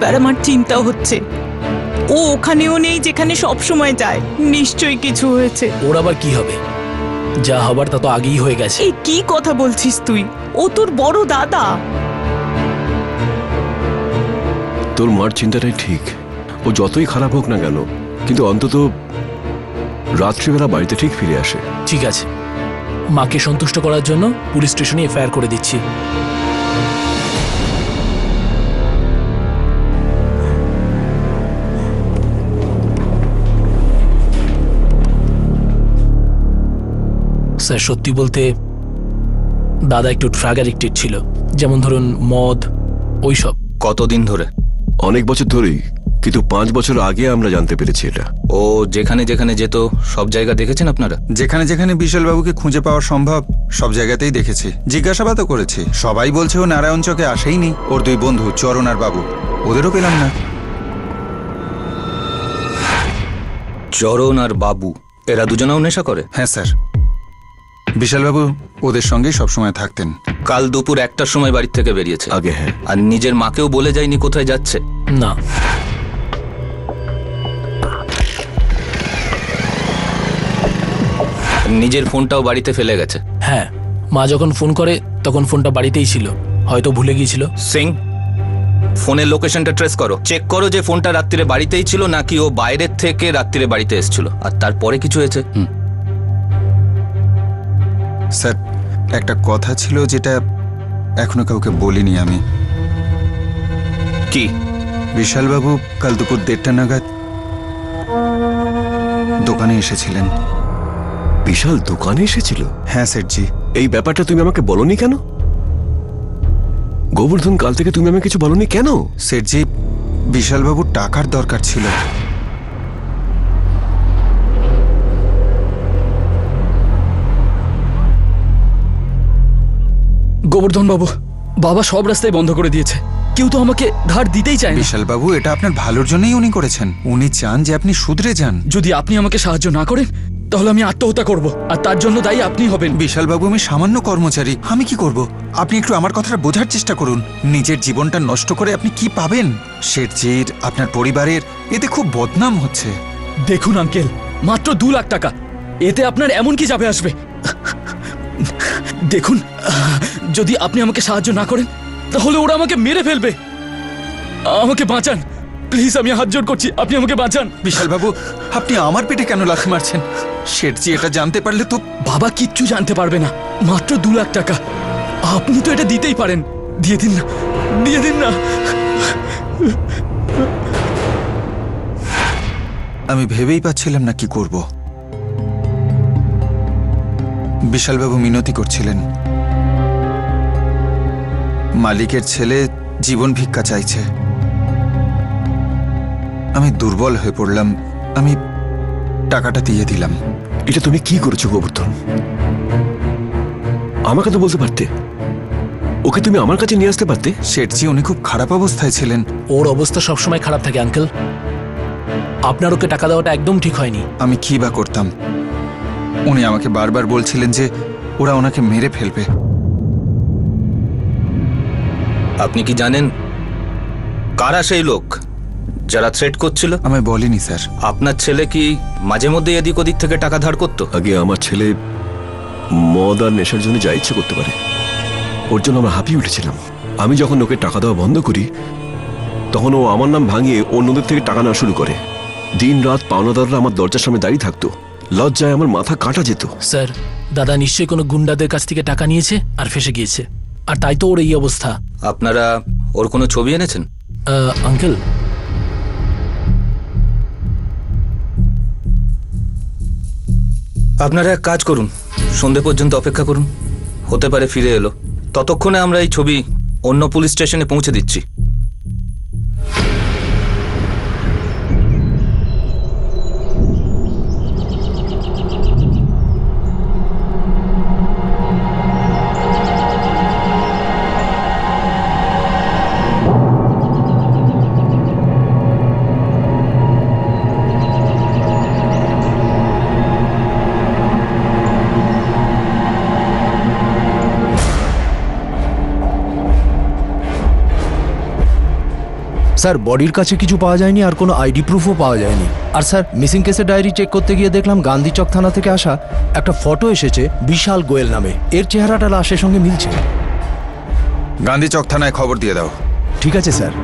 এবার আমার চিন্তা হচ্ছে, ও ওখানেও নেই যেখানে সব সময় যায়। নিশ্চয়ই কিছু হয়েছে। ওর আবার কি হবে? যা হবার তা তো আগেই হয়ে গেছে। এই কি কথা বলছিস তুই? ও তোর বড় দাদা। তোর মার চিন্তাটাই ঠিক। ও যতই খারাপ হোক না কেন, কিন্তু অন্তত রাত্রিবেলা বাড়িতে ঠিক ফিরে আসে। ঠিক আছে, মাকে সন্তুষ্ট করার জন্য পুলিশ স্টেশনে এফআইআর করে দিচ্ছি। স্যার, সত্যি বলতে দাদা একটু ড্রাগ অ্যাডিক্টেড ছিল, যেমন ধরুন মদ, ওইসব। কতদিন ধরে? অনেক বছর ধরেই, কিন্তু 5 বছর আগে আমরা জানতে পেরেছি এটা। ও যেখানে যেখানে যেত সব জায়গা দেখেছেন আপনারা? যেখানে যেখানে বিশালবাবুকে খুঁজে পাওয়া সম্ভব সব জায়গাতেই দেখেছি, জিজ্ঞাসাবাদও করেছি। সবাই বলছে ও নারায়ণ চকে আসেইনি। ওর 2 বন্ধু চরণ আর বাবু, ওদেরও পেলাম না। চরণ আর বাবু, এরা দুজনেও নেশা করে? হ্যাঁ স্যার, বিশালবাবু ওদের সঙ্গেই সবসময় থাকতেন। কাল দুপুর 1টার সময় বাড়ি থেকে বেরিয়েছে। আগে হ্যাঁ। আর নিজের মাকেও বলে যায়নি কোথায় যাচ্ছে? না। নিজের ফোনটাও বাড়িতে ফেলে গেছে। হ্যাঁ, মা যখন ফোন করে তখন ফোনটা বাড়িতেই ছিল, হয়তো ভুলে গিয়েছিল। সিং, ফোনের লোকেশনটা ট্রেস করো, চেক করো যে ফোনটা রাত্রিরে বাড়িতেই ছিল নাকি ও বাইরের থেকে রাত্রিরে বাড়িতে এসেছিল। আর তারপরে কিছু হয়েছে? স্যার, একটা কথা ছিল যেটা এখনো কাউকে বলিনি আমি। কি? বিশালবাবু কাল দুপুর 1:30 নাগাদ দোকানে এসেছিলেন। বিশাল দোকানে এসেছিল? হ্যাঁ স্যারজি। এই ব্যাপারটা তুমি আমাকে বলনি কেন? গোবর্ধন, কাল থেকে তুমি আমাকে কিছু বলনি কেন? স্যারজি, বিশালবাবুর টাকার দরকার ছিল। গোবর্ধন বাবু, বাবা সব রাস্তায় বন্ধ করে দিয়েছে, কেউ তো আমাকে ধার দিতেই চায় না। বিশালবাবু, এটা আপনার ভালোর জন্যই উনি করেছেন। উনি চান যে আপনি শুধরে যান। যদি আপনি আমাকে সাহায্য না করেন তাহলে আমি আত্মহত্যা করব, আর তার জন্য দায়ী আপনি হবেন। বিশালবাবু, আমি সামান্য কর্মচারী, আমি কি করব? আপনি একটু আমার কথাটা বোঝার চেষ্টা করুন। নিজের জীবনটা নষ্ট করে আপনি কি পাবেন? শেঠজির, আপনার পরিবারের এতে খুব বদনাম হচ্ছে। দেখুন আঙ্কেল, মাত্র 2 লাখ টাকা, এতে আপনার এমন কি যাবে আসবে? দেখুন, যদি আপনি আমাকে সাহায্য না করেন তাহলে ওরা আমাকে মেরে ফেলবে। আমাকে বাঁচান প্লিজ, আমি হাত জোড় করছি, আপনি আমাকে বাঁচান। বিশালবাবু, আপনি আমার পেটে কেন লাথি মারছেন? শেঠজি এটা জানতে পারলে তো। বাবা কিচ্ছু জানতে পারবে না, মাত্র 2 লাখ টাকা, আপনি তো এটা দিতেই পারেন। দিয়ে দিন না, দিয়ে দিন না। আমি ভেবেই পাচ্ছিলাম না কি করব। বিশালবাবু মিনতি করছিলেন, মালিকের ছেলে জীবন ভিক্ষা চাইছে। আমি দুর্বল হয়ে পড়লাম, আমি টাকাটা দিয়ে দিলাম। এটা তুমি কি করেছো গোবর্ধন? আমাকে তো বলতে পারতে, ওকে তুমি আমার কাছে নিয়ে আসতে পারতে। শেঠজি, উনি খুব খারাপ অবস্থায় ছিলেন। ওর অবস্থা সবসময় খারাপ থাকে আঙ্কেল, আপনার ওকে টাকা দেওয়াটা একদম ঠিক হয়নি। আমি কি বা করতাম? উনি আমাকে বারবার বলছিলেন যে ওরা ওনাকে মেরে ফেলবে। আপনি কি জানেন কারা সেই লোক যারা থ্রেট করছিল? আমায় বলেনি স্যার। আপনার ছেলে কি মাঝে মধ্যে এদিক ওদিক থেকে টাকা ধার করতো? আগে আমার ছেলে মদ আর নেশার জন্য যা ইচ্ছে করতে পারে, ওর জন্য আমরা হাঁপিয়ে উঠেছিলাম। আমি যখন ওকে টাকা দেওয়া বন্ধ করি, তখন ও আমার নাম ভাঙিয়ে অন্যদের থেকে টাকা নেওয়া শুরু করে। দিন রাত পাওনাদাররা আমার দরজার সামনে দাঁড়িয়ে থাকতো। লজ্জায় আমার মাথা কাটা যেত। স্যার, দাদা নিশ্চয়ই কোনো গুন্ডাদের কাছ থেকে টাকা নিয়েছে আর ফেসে গিয়েছে, আর তাই তো ওর এই অবস্থা। আপনারা ওর কোনো ছবি এনেছেন? আঙ্কেল, আপনারা এক কাজ করুন, সন্ধে পর্যন্ত অপেক্ষা করুন, হতে পারে ফিরে এলো। ততক্ষণে আমরা এই ছবি অন্য পুলিশ স্টেশনে পৌঁছে দিচ্ছি। স্যার বডির কাছে কিছু পাওয়া যায়নি আর কোনো আইডি প্রুফও পাওয়া যায়নি। আর স্যার মিসিং কেসের ডায়েরি চেক করতে গিয়ে দেখলাম গান্ধীচক থানা থেকে আসা একটা ফটো এসেছে বিশাল গোয়েল নামে। এর চেহারাটা লাশের সঙ্গে মিলছে। গান্ধীচক থানায় খবর দিয়ে দাও। ঠিক আছে স্যার।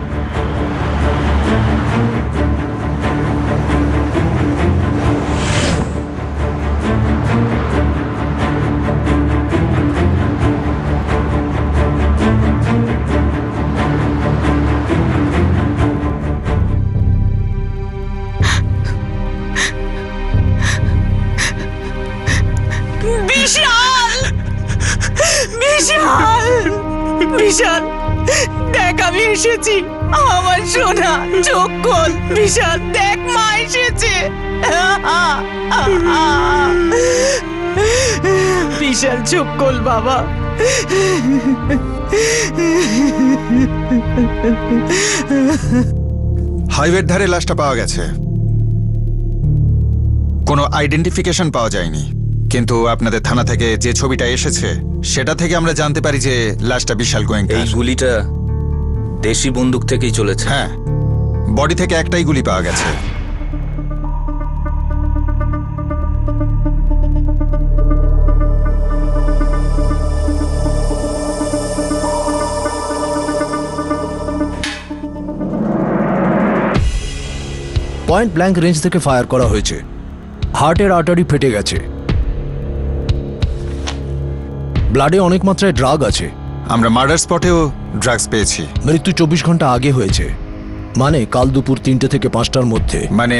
বিশাল বিশাল বিশাল, দেখ আমি এসেছি। আমার সোনা, চোখ খোল। বিশাল দেখ, মা এসেছে। বিশাল চোখ খোল বাবা। হাইওয়ের ধারে লাশটা পাওয়া গেছে। কোনো আইডেন্টিফিকেশন পাওয়া যায়নি, কিন্তু আপনাদের থানা থেকে যে ছবিটা এসেছে সেটা থেকে আমরা জানতে পারি যে লাশটা বিশাল এই গোয়েঙ্কার। গুলিটা দেশি বন্দুক থেকেই চলেছে। হ্যাঁ, বডি থেকে একটাই গুলি পাওয়া গেছে। পয়েন্ট ব্ল্যাঙ্ক রেঞ্জ থেকে ফায়ার করা হয়েছে। হার্টের আর্টারি ফেটে গেছে। ব্লাডে অনেক মাত্রায় ড্রাগ আছে। আমরা মার্ডার স্পটেও ড্রাগস পেয়েছি। মৃত্যু 24 ঘন্টা আগে হয়েছে, মানে কাল দুপুর 3টে থেকে 5টার মধ্যে। মানে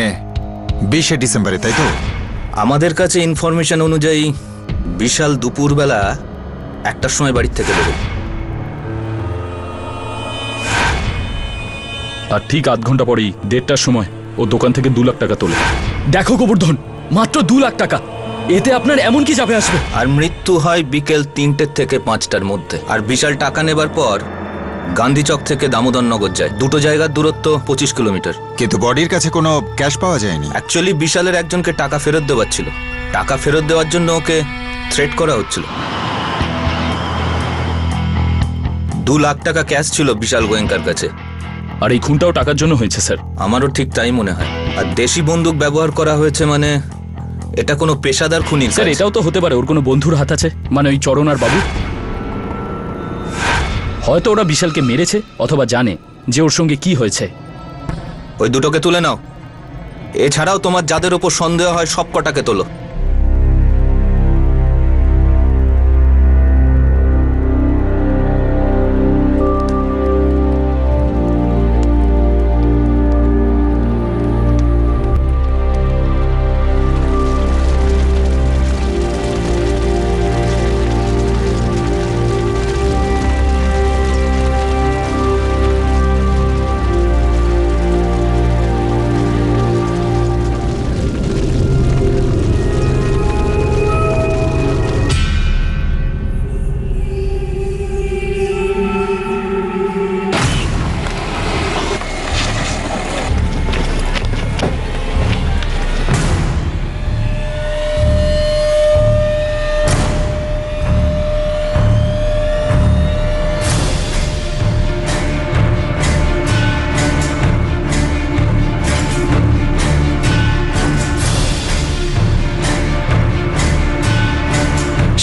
20শে ডিসেম্বরে, তাই তো? আমাদের কাছে ইনফরমেশন অনুযায়ী বিশাল দুপুরবেলা 1টার সময় বাড়ির থেকে বেরোবে। আর ঠিক আধ ঘন্টা পরেই 1:30টার সময় ও দোকান থেকে 2 লাখ টাকা তোলে। দেখো গোবর্ধন, মাত্র 2 লাখ টাকা, এতে আপনার এমন কি যাবে আসবে? আর মৃত্যু হয় বিকেল 3টে থেকে 5টার মধ্যে। আর বিশাল টাকা নেবার পর গান্ধীচক থেকে দামোদরনগর যায়। দুটো জায়গার দূরত্ব 25 কিলোমিটার। কিন্তু বডির কাছে কোনো ক্যাশ পাওয়া যায়নি। অ্যাকচুয়ালি বিশালের একজনকে টাকা ফেরত দেওয়ার ছিল। টাকা ফেরত দেওয়ার জন্য ওকে থ্রেট করা হচ্ছিল। 2 লাখ টাকা ক্যাশ ছিল বিশাল গোয়েঙ্কার কাছে। আর এই খুনটাও টাকার জন্য হয়েছে স্যার। আমারও ঠিক তাই মনে হয়। আর দেশি বন্দুক ব্যবহার করা হয়েছে, মানে এটা কোনো পেশাদার খুনির স্যার কাজ। এটাও তো হতে পারে ওর কোনো বন্ধুর হাত আছে, মানে ওই চরণ আর বাবু। হয়তো ওরা বিশালকে মেরেছে অথবা জানে যে ওর সঙ্গে কি হয়েছে। ওই দুটোকে তুলে নাও। এছাড়াও তোমার যাদের ওপর সন্দেহ হয় সব কটাকে তোলো।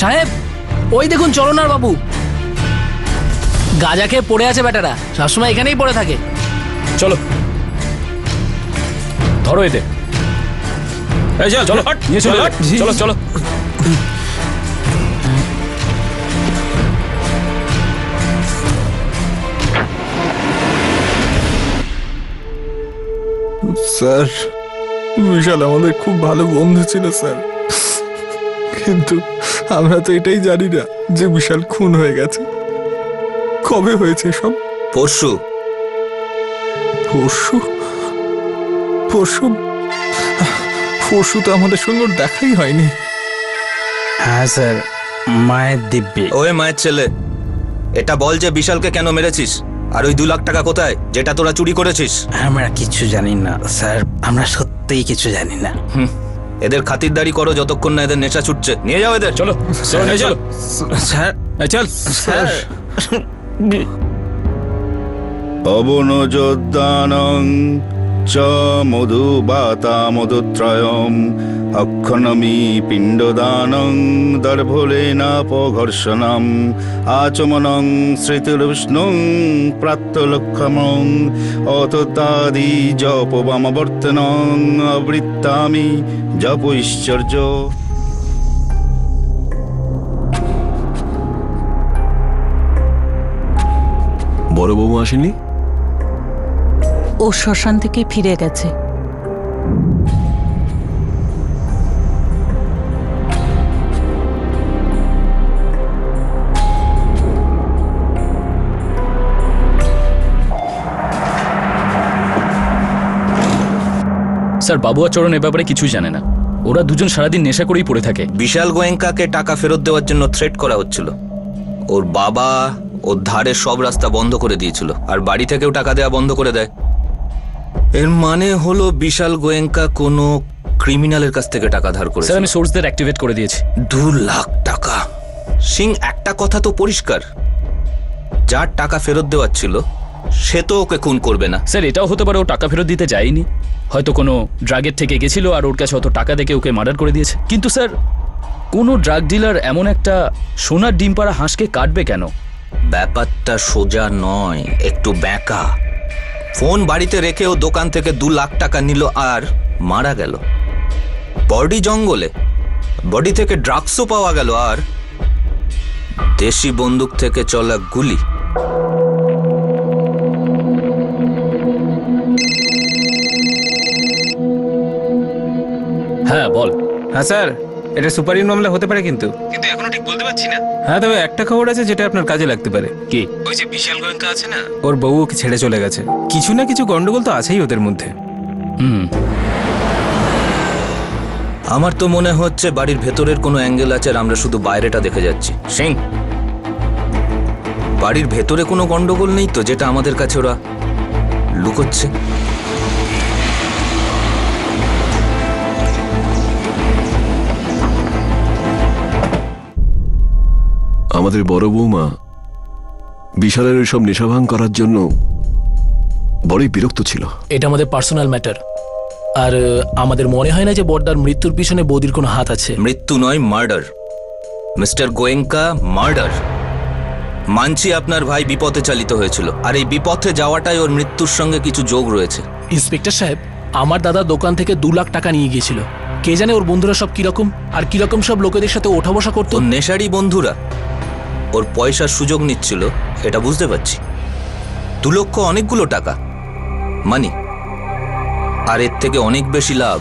সাহেব, ওই দেখুন চরণার বাবু। গাঁজা খেয়ে পড়ে আছে বেটারা, সবসময় এখানেই পড়ে থাকে। চলো ধরো এদের। চলো নিয়ে চলো, চলো চলো। স্যার, বিশাল আমাদের খুব ভালো বন্ধু ছিল স্যার, কিন্তু আমরা তো এটাই জানি না যে বিশাল খুন হয়ে গেছে। কবে হয়েছে সব? পরশু। পরশু? পরশু? পরশু তো আমাদের সঙ্গে ওর দেখাই হয়নি। হ্যাঁ স্যার, মায়ের দিব্যি। ওই মায়ের ছেলে, এটা বল যে বিশালকে কেন মেরেছিস, আর ওই 2 লাখ টাকা কোথায় যেটা তোরা চুরি করেছিস? আমরা কিছু জানি না স্যার, আমরা সত্যিই কিছু জানি না। এদের খাতিরদারি করো যতক্ষণ না এদের নেশা ছুটছে। নিয়ে যাও এদের। চলো চলো নিয়ে চলো। স্যার এই চল স্যার, অবনযোদ্দানং চ মধুবাতা মধুত্রয়ম অক্ষণমি পিণ্ডদানং দর্ভলেনাপঘর্ষণম আচমনং স্মৃতির্বিষ্ণুং প্রাত্যলক্ষমং অততাদি জপবামবর্তনং আবৃত্তামি জপৈশ্চর্য। বড় বউ আসেনি? ও শ্মশান থেকে ফিরে গেছে। স্যার, বাবু আর চরণ এ ব্যাপারে কিছুই জানে না। ওরা দুজন সারাদিন নেশা করেই পড়ে থাকে। বিশাল গোয়েঙ্কাকে টাকা ফেরত দেওয়ার জন্য থ্রেট করা হচ্ছিল। ওর বাবা ওর ধারের সব রাস্তা বন্ধ করে দিয়েছিল, আর বাড়ি থেকেও টাকা দেওয়া বন্ধ করে দেয়। এর মানে হলো বিশাল গোয়েঙ্কা কোনো ক্রিমিনালের কাছ থেকে টাকা ধার করেছে। স্যার, আমি সোর্সদের অ্যাক্টিভেট করে দিয়েছি। 2 লাখ টাকা। সিং, একটা কথা তো পরিষ্কার, যার টাকা ফেরত দেওয়ার ছিল সে তো ওকে খুন করবে না। স্যার, এটাও হতে পারে ও টাকা ফেরত দিতে যায়নি, হয়তো কোনো ড্রাগের থেকে গেছিল আর ওর কাছে অত টাকা দেখে ওকে মার্ডার করে দিয়েছে। কিন্তু স্যার, কোনো ড্রাগ ডিলার এমন একটা সোনার ডিম পাড়া হাঁসকে কাটবে কেন? ব্যাপারটা সোজা নয়, একটু ব্যাকা। ফোন বাড়িতে রেখে ও দোকান থেকে 2 লাখ টাকা নিল আর মারা গেল। বডি জঙ্গলে, বডি থেকে ড্রাগসও পাওয়া গেল, আর দেশি বন্দুক থেকে চলা গুলি। হ্যাঁ, বল। হ্যাঁ স্যার, এটা সুপারির মামলা হতে পারে, কিন্তু এখনো ঠিক বলতে পারছি না। হ্যাঁ, তবে একটা খবর আছে যেটা আপনার কাজে লাগতে পারে। কি? ওই যে বিশাল গোয়েঙ্কা আছে না, ওর বউ ওকে ছেড়ে চলে গেছে। কিছু না কিছু গন্ডগোল তো আছেই ওদের মধ্যে। আমার তো মনে হচ্ছে বাড়ির ভেতরের কোনো অ্যাঙ্গেল আছে আর আমরা শুধু বাইরেটা দেখে যাচ্ছি। সিং, বাড়ির ভেতরে কোনো গন্ডগোল নেই তো, যেটা আমাদের কাছে ওরা লুকোচ্ছে? আমাদের বড় বৌমা বিশালের ওইসব নেশাভাঙ করার জন্য বড়ই বিরক্ত ছিল। এটা আমাদের পার্সোনাল ম্যাটার, আর আমাদের মনে হয় না যে বড়দার মৃত্যুর পিছনে বৌদির কোনো হাত আছে। মৃত্যু নয়, মার্ডার। Mister Goenka, murder. মানছি আপনার ভাই বিপথে চালিত হয়েছিল, আর এই বিপথে যাওয়াটাই ওর মৃত্যুর সঙ্গে কিছু যোগ রয়েছে। ইন্সপেক্টর সাহেব, আমার দাদা দোকান থেকে 2 লাখ টাকা নিয়ে গিয়েছিল। কে জানে ওর বন্ধুরা সব কিরকম, আর কিরকম সব লোকেদের সাথে ওঠা বসা করতো। ওর নেশারি বন্ধুরা ওর পয়সার সুযোগ নিচ্ছিল, এটা বুঝতে পারছি। 2 লক্ষ অনেকগুলো টাকা, মানি, আর এর থেকে অনেক বেশি লাভ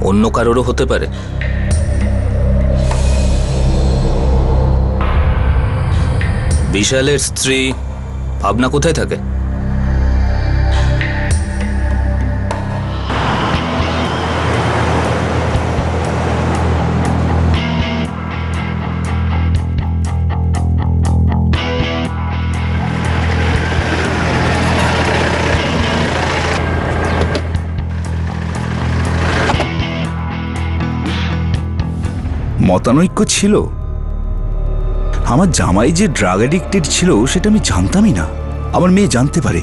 অন্য কারোরও হতে পারে। বিশালের স্ত্রী ভাবনা কোথায় থাকে? মতানৈক্য ছিল। আমার জামাই যে ড্রাগ অ্যাডিক্টেড ছিল সেটা আমি জানতামই না। আমার মেয়ে জানতে পারে,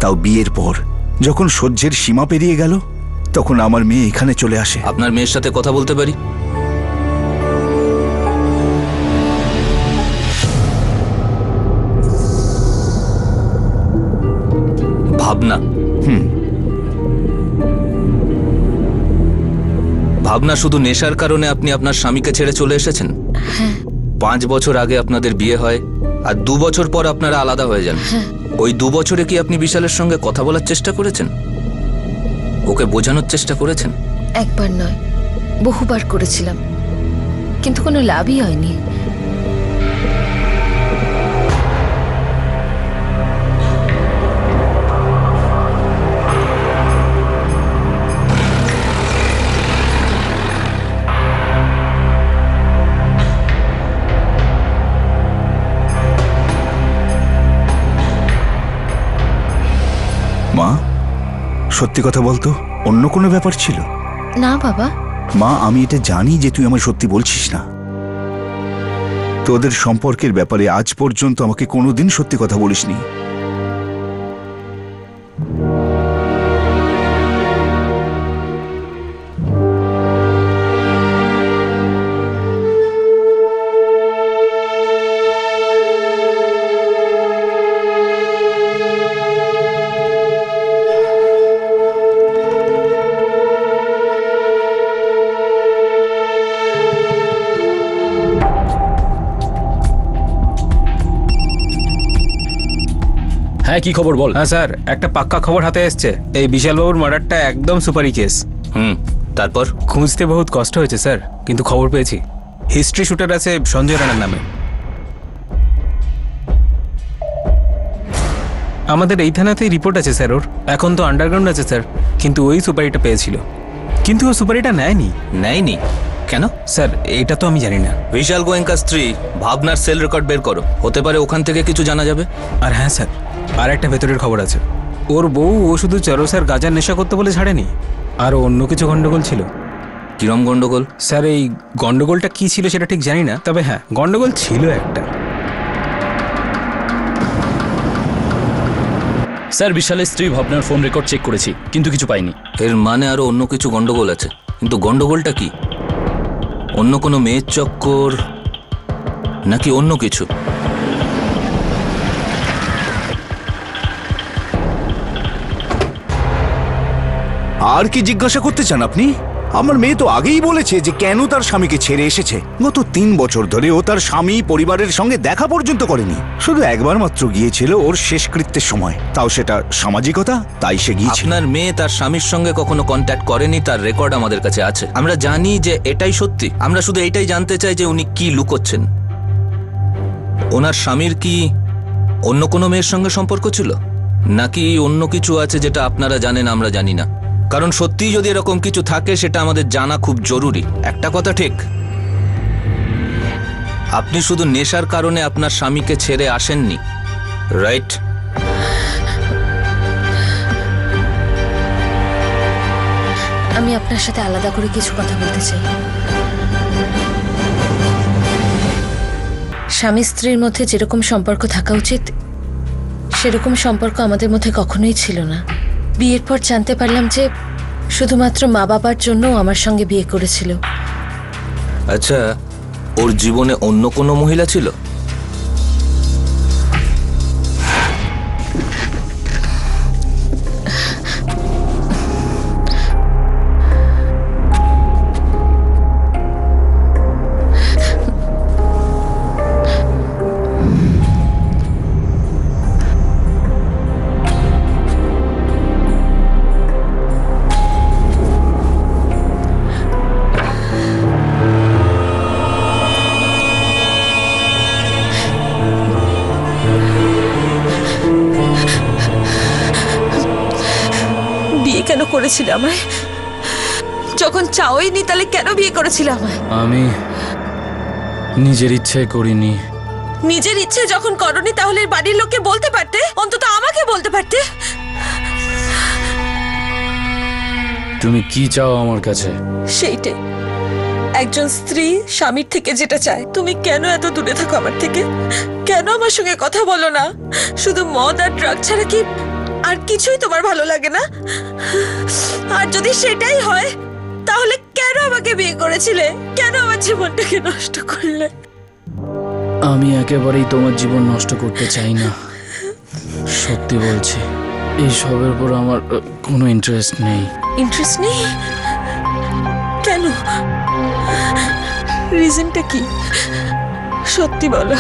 তাও বিয়ের পর যখন সহ্যের সীমা পেরিয়ে গেল তখন আমার মেয়ে এখানে চলে আসে। আপনার মেয়ের সাথে কথা বলতে পারি? ভাবনা। ভাবনা, শুধু নেশার কারণে আপনি আপনার স্বামীকে ছেড়ে চলে এসেছেন? 5 বছর আগে আপনাদের বিয়ে হয়, আর 2 বছর পর আপনারা আলাদা হয়ে যান। ওই 2 বছরে কি আপনি বিশালের সঙ্গে কথা বলার চেষ্টা করেছেন? ওকে বোঝানোর চেষ্টা করেছেন? একবার নয়, বহুবার করেছিলাম, কিন্তু কোনো লাভই হয়নি। মা, সত্যি কথা বলতো, অন্য কোনো ব্যাপার ছিল? না বাবা। মা, আমি এটা জানি যে তুই আমার সত্যি বলছিস না। তোদের সম্পর্কের ব্যাপারে আজ পর্যন্ত আমাকে কোনোদিন সত্যি কথা বলিসনি। হ্যাঁ, কি খবর বল। হ্যাঁ স্যার, একটা পাক্কা খবর হাতে এসছে। এই বিশালবাবুর মার্ডারটা একদম সুপারি কেস। তারপর খুঁজতে বহুত কষ্ট হয়েছে স্যার, কিন্তু খবর পেয়েছি। হিস্ট্রি শুটার আছে সঞ্জয় রানার নামে। আমাদের এই থানাতেই রিপোর্ট আছে স্যার ওর। এখন তো আন্ডারগ্রাউন্ড আছে স্যার, কিন্তু ওই সুপারিটা পেয়েছিল। কিন্তু ও সুপারিটা নেয়নি। নেয়নি কেন? স্যার এটা তো আমি জানি না। বিশাল গোয়েঙ্কার স্ত্রী ভাবনার সেল রেকর্ড বের করো, হতে পারে ওখান থেকে কিছু জানা যাবে। আর হ্যাঁ স্যার, আর একটা ভেতরের খবর আছে। ওর বউ ও শুধু চরস আর গাঁজার নেশা করতে বলে ছাড়েনি, আর অন্য কিছু গন্ডগোল ছিল। কিরম গন্ডগোল? স্যার এই গন্ডগোলটা কি ছিল সেটা ঠিক জানি না, তবে হ্যাঁ গন্ডগোল ছিল একটা। স্যার, বিশালের স্ত্রী ভাবনার ফোন রেকর্ড চেক করেছি, কিন্তু কিছু পাইনি। এর মানে আরো অন্য কিছু গন্ডগোল আছে, কিন্তু গন্ডগোলটা কি? অন্য কোনো মেয়ের চক্কর নাকি অন্য কিছু? আর কি জিজ্ঞাসা করতে চান আপনি? আমার মেয়ে তো আগেই বলেছে যে কেন তার স্বামীকে ছেড়ে এসেছে। গত 3 বছর ধরে ও তার স্বামী পরিবারের সঙ্গে দেখা পর্যন্ত করেনি। শুধু একবার মাত্র গিয়েছিল ওর শেষকৃত্যের সময়, তাও সেটা সামাজিকতা, তাই সে গিয়েছিল। আপনার মেয়ে তার স্বামীর সঙ্গে কখনো কন্ট্যাক্ট করেনি, তার রেকর্ড আমাদের কাছে আছে। আমরা জানি যে এটাই সত্যি। আমরা শুধু এটাই জানতে চাই যে উনি কি লুকোচ্ছেন। ওনার স্বামীর কি অন্য কোনো মেয়ের সঙ্গে সম্পর্ক ছিল, নাকি অন্য কিছু আছে যেটা আপনারা জানেন আমরা জানি না? কারণ সত্যিই যদি এরকম কিছু থাকে সেটা আমাদের জানা খুব জরুরি। একটা কথা ঠিক, আপনি শুধু নেশার কারণে আপনার স্বামীকে ছেড়ে আসেননি, রাইট? আমি আপনার সাথে আলাদা করে কিছু কথা বলতে চাই। স্বামী স্ত্রীর মধ্যে যেরকম সম্পর্ক থাকা উচিত সেরকম সম্পর্ক আমাদের মধ্যে কখনোই ছিল না। বিয়ের পর জানতে পারলাম যে শুধুমাত্র মা বাবার জন্য আমার সঙ্গে বিয়ে করেছিল। আচ্ছা, ওর জীবনে অন্য কোনো মহিলা ছিল? কেন করেছিল আমায়? যখন চাওইনি তাহলে কেন বিয়ে করেছিল আমায়? আমি নিজের ইচ্ছে করিনি। নিজের ইচ্ছে যখন করনি তাহলে বাড়ির লোককে বলতে পারতে, অন্তত আমাকে বলতে পারতে। তুমি কি চাও আমার কাছে? সেইটাই, একজন স্ত্রী স্বামীর থেকে যেটা চায়। তুমি কেন এত দূরে থাকো আমার থেকে? কেন আমার সঙ্গে কথা বলো না? শুধু মদ আর ড্রাগ ছাড়া কি আর কিছুই তোমার ভালো লাগে না? আর যদি সেটাই হয় তাহলে কেন আমাকে বিয়ে করেছিলে? কেন আমার জীবনটাকে নষ্ট করলে? আমি একেবারেই তোমার জীবন নষ্ট করতে চাই না, সত্যি বলছি। এই সবের উপর আমার কোনো ইন্টারেস্ট নেই। ইন্টারেস্ট নেই? কেন? রিজনটা কি? সত্যি বলো,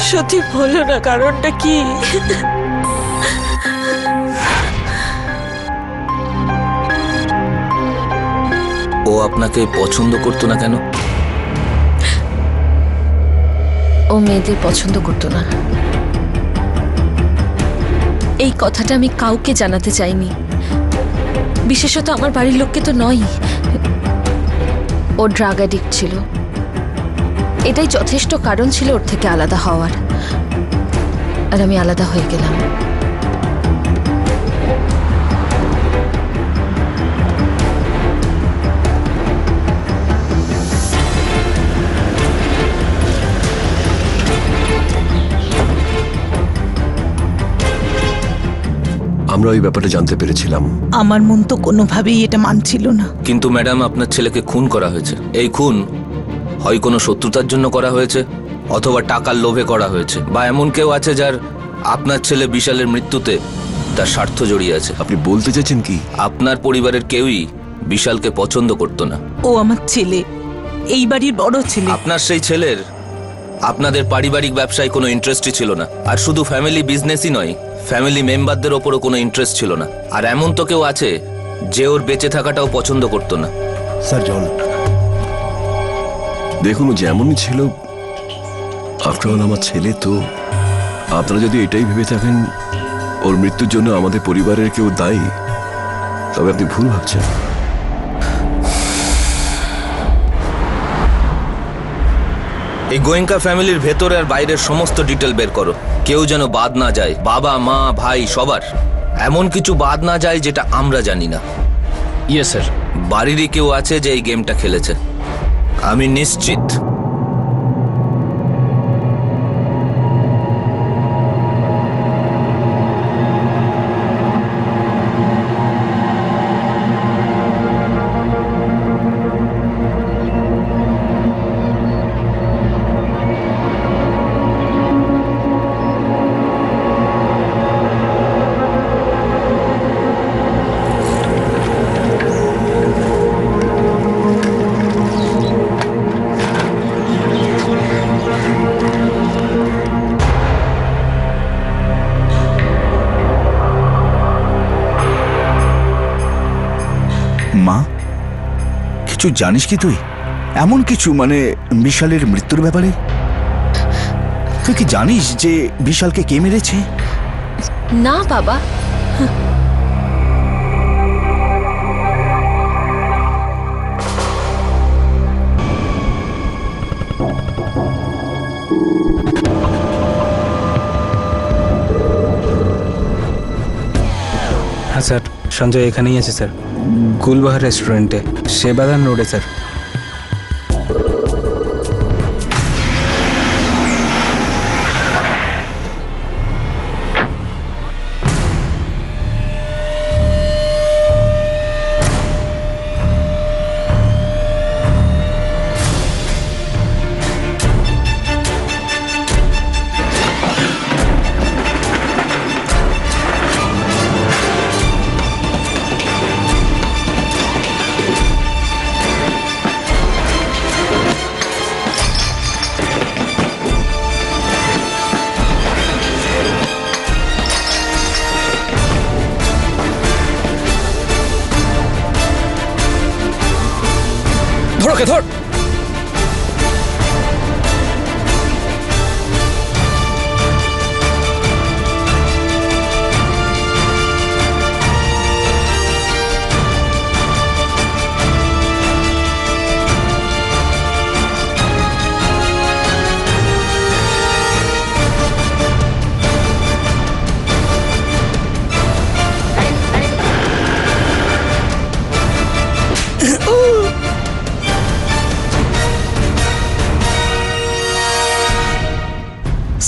সত্যি বলো না, কারণটা কি? ও আপনাকে পছন্দ করতো না কেন? ও মেয়েদের পছন্দ করতো না, এই কথাটা আমি কাউকে জানাতে চাইনি, বিশেষত আমার বাড়ির লোককে তো নয়। ও ড্রাগ অ্যাডিক্ট ছিল, এটাই যথেষ্ট কারণ ছিল ওর থেকে আলাদা হওয়ার। আর আমি আলাদা হয়ে গেলাম। আমরা ওই ব্যাপারটা জানতে পেরেছিলাম। আমার মন তো কোনোভাবেই এটা মানছিল না। কিন্তু ম্যাডাম, আপনার ছেলেকে খুন করা হয়েছে। এই খুন হয় কোনো শত্রুতার জন্য করা হয়েছে, অথবা টাকার লোভে করা হয়েছে, বা এমন কেউ আছে যার আপনার ছেলে বিশালের মৃত্যুতে তার স্বার্থ জড়িয়ে আছে। আপনি বলতে চাইছেন কি? আপনার পরিবারের কেউই বিশালকে পছন্দ করতো না। ও আমার ছেলে, এই বাড়ির বড় ছেলে। আপনার সেই ছেলের আপনাদের পারিবারিক ব্যবসায় কোনো ইন্টারেস্টই ছিল না। আর শুধু ফ্যামিলি বিজনেসই নয়, ফ্যামিলি মেম্বারদের ওপরও কোনো ইন্টারেস্ট ছিল না। আর এমন তো কেউ আছে যে ওর বেঁচে থাকাটাও পছন্দ করতো না। স্যার জল। দেখুন, ও যেমনই ছিল, আফটার অল আমার ছেলে তো। আপনারা যদি এটাই ভেবে থাকেন ওর মৃত্যুর জন্য আমাদের পরিবারের কেউ দায়ী, তবে আপনি ভুল ভাবছেন। এই গোয়েঙ্কা ফ্যামিলির ভেতরে আর বাইরের সমস্ত ডিটেল বের করো। কেউ যেন বাদ না যায়, বাবা মা ভাই সবার। এমন কিছু বাদ না যায় যেটা আমরা জানি না। Yes sir. বাড়িরই কেউ আছে যে এই গেমটা খেলেছে, আমি নিশ্চিত। মা, কিছু জানিস কি তুই? এমন কিছু, মানে বিশালের মৃত্যুর ব্যাপারে? তুই কি জানিস যে বিশালকে কে মেরেছে? না বাবা, হ্যাঁ স্যার, সঞ্জয় এখানেই আছে স্যার, গুলবাহার রেস্টুরেন্টে, সেবাদান রোডে স্যার। ধর ওকে, ধর।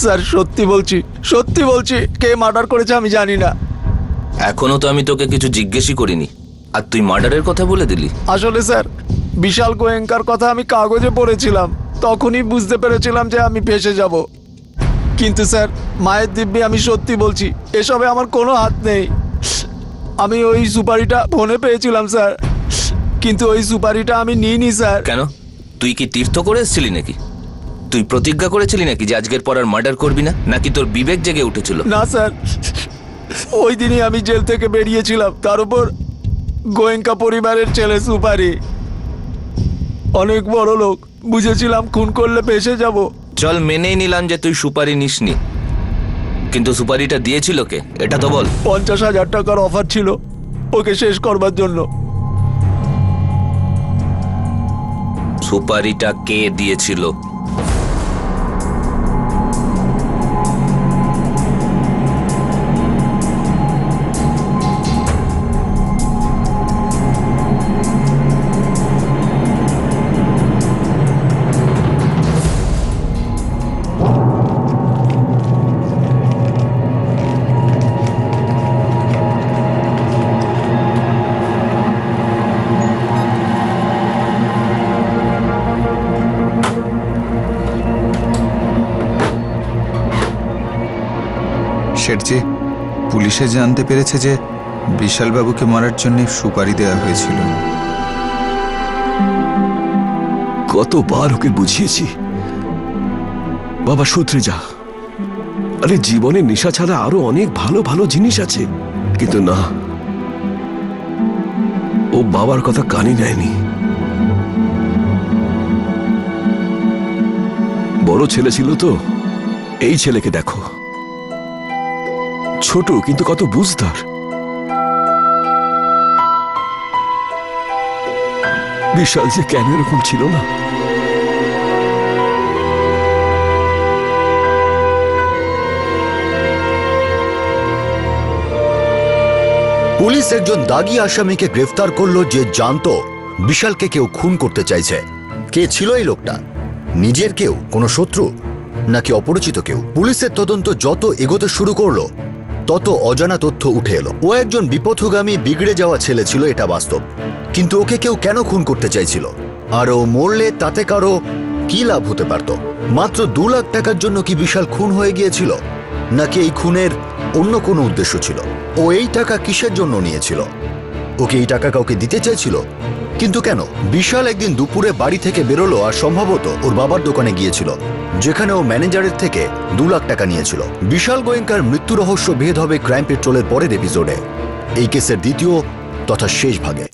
স্যার সত্যি বলছি কে মার্ডার করেছে আমি জানি না। এখনো তো আমি তোকে কিছু জিজ্ঞেসই করিনি, আর তুই মার্ডারের কথা বলে দিলি। আসলে স্যার, বিশাল গোয়েঙ্কার কথা আমি কাগজে পড়েছিলাম, তখনই বুঝতে পেরেছিলাম যে আমি ফেঁসে যাব। কিন্তু স্যার, মায়ের দিব্যি আমি সত্যি বলছি, এসবে আমার কোনো হাত নেই। আমি ওই সুপারিটা ফোনে পেয়েছিলাম স্যার, কিন্তু ওই সুপারিটা আমি নিইনি স্যার। কেন? তুই কি তীর্থ করে এসেছিলি নাকি? তুই প্রতিজ্ঞা করেছিলি নাকি যে আজকের পর আর মার্ডার করবি না? নাকি তোর বিবেক জেগে উঠেছিল? না স্যার, ওই দিনই আমি জেল থেকে বেরিয়েছিলাম, তার উপর গোয়েঙ্কা পরিবারের ছেলে সুপারি, অনেক বড় লোক, বুঝেছিলাম খুন করলে ফেঁসে যাব। চল মেনেই নিলাম যে তুই সুপারি নিসনি, কিন্তু সুপারিটা দিয়েছিল কে এটা তো বল। 50,000 টাকার অফার ছিল ওকে শেষ করবার জন্য। সুপারিটা কে দিয়েছিল? শেঠজি, পুলিশে জানতে পেরেছে যে বিশালবাবুকে মারার জন্য সুপারি দেওয়া হয়েছিল। কতবার ওকে বুঝিয়েছি, বাবা শুধরে যা, আরে জীবনে নেশা ছাড়া আরো অনেক ভালো ভালো জিনিস আছে, কিন্তু না, ও বাবার কথা কানে নেয়নি। বড় ছেলে ছিল তো, এই ছেলেকে দেখো, ছোট কিন্তু কত বুঝদার। বিশাল যে কেন এরকম ছিল না। পুলিশ একজন দাগী আসামিকে গ্রেফতার করলো যে জানতো বিশালকে কেউ খুন করতে চাইছে। কে ছিল এই লোকটা? নিজের কেউ, কোনো শত্রু, নাকি অপরিচিত কেউ? পুলিশের তদন্ত যত এগোতে শুরু করলো তত অজানা তথ্য উঠে এলো। ও একজন বিপথগামী বিগড়ে যাওয়া ছেলে ছিল, এটা বাস্তব, কিন্তু ওকে কেউ কেন খুন করতে চাইছিল? আর ও মরলে তাতে কারো কি লাভ হতে পারত? মাত্র 2 লাখ টাকার জন্য কি বিশাল খুন হয়ে গিয়েছিল, নাকি এই খুনের অন্য কোনো উদ্দেশ্য ছিল? ও এই টাকা কিসের জন্য নিয়েছিল? ওকে এই টাকা কাউকে দিতে চাইছিল, কিন্তু কেন? বিশাল একদিন দুপুরে বাড়ি থেকে বেরোলো আর সম্ভবত ওর বাবার দোকানে গিয়েছিল, যেখানে ও ম্যানেজারের থেকে 2 লাখ টাকা নিয়েছিল। বিশাল গোয়েঙ্কার মৃত্যু রহস্য ভেদ হবে ক্রাইম পেট্রোলের পরের এপিসোডে, এই কেসের দ্বিতীয় তথা শেষ ভাগে।